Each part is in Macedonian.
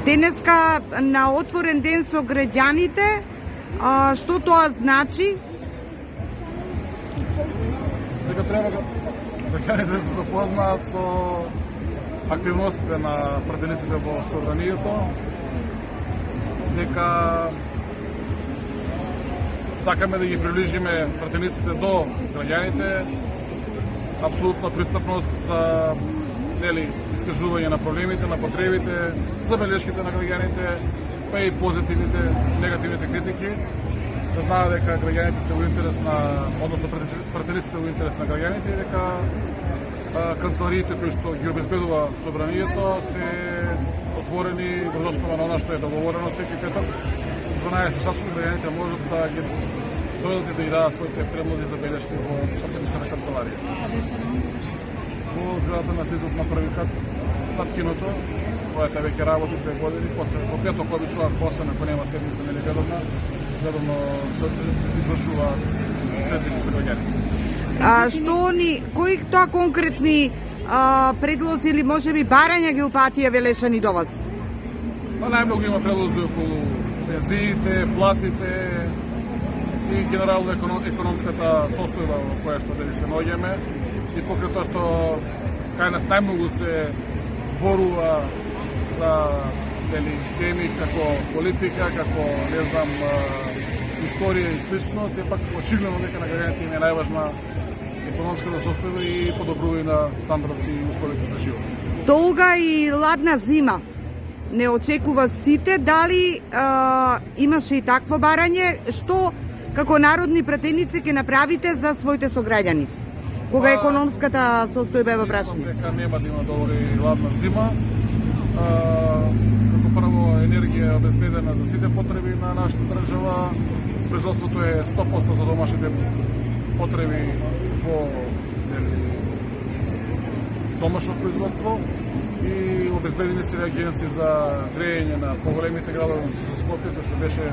Денеска на отворен ден со граѓаните, што тоа значи? Дека треба граѓаните да се запознаат со активностите на пратениците во собранието, дека сакаме да ги приближиме пратениците до граѓаните, апсолутна пристапност за искажување на проблемите, на потребите, забелешките на граѓаните, па и позитивните, негативните критики, да знаат дека граѓаните се во интерес на, односно пратениците во интерес на граѓаните и дека канцелариите кои што ги обезбедува собранието се отворени врз основа на она што е договорено секој петок. 12 часот граѓаните можат да ги дојдат и да ги дадат своите предлози за белешки во пратеничката канцеларија. Во зградата на СИЗОВ на први кат над киното, којата веќе работи 2 години, после во петок обично, после ако нема седница нели редовно се извршуваат средници со граѓани. Кои тоа конкретни предлози или можеби барања ги упатија Велешани до вас? Најмногу има предлози околу пензиите, платите и генерално економската состојба во која што дали се наоѓаме. И покрај тоа што кај нас најмногу се зборува за теми како политика, како историја и слично, сепак очигледно дека на граѓаните им е најважна економската состојба и подобрување на стандардот и условите за живот. Долга и ладна зима не очекува сите, дали имаше и такво барање, што како народни пратеници ќе направите за своите сограѓани? Кога економската состојба е во прашање? Дека нема да има долга и ладна зима. Како прво, енергија е обезбедена за сите потреби на нашата држава. Производството е 100% за домашните потреби во домашно производство и обезбедени се реагенси за грејење на поголемите градови со Скопје, кој што беше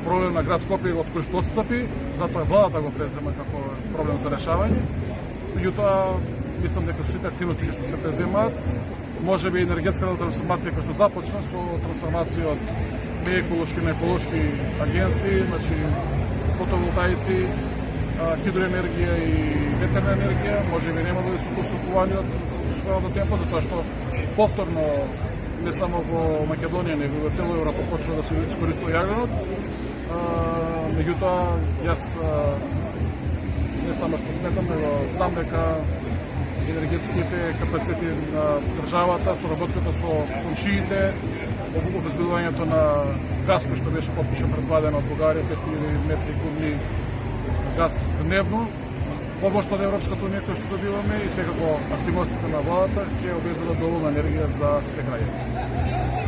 проблем на град Скопје од кој што отстапи, затоа владата го презема како проблем за решавање. Меѓутоа, мислам дека сите активности што се преземаат, можеби енергетската трансформација која што започна со трансформација од нееколошки на еколошки агенции, значи фотоволтаици, хидроенергија и ветерна енергија, можеби нема да се посокувани од својот темпо, затоа што повторно не само во Македонија, него и во цела Европа почна да се искористува јагленот. Меѓутоа, јас не само што сметам, него знам дека енергетските капацитети на државата, соработката со комшиите, обезбедувањето на газ кој што беше попишен предвадено од Бугарија, 500.000 метри кубни газ дневно, помошта од Европската унија која што добиваме и секако активностите на владата ќе обезбедат доволна енергија за сите граѓани.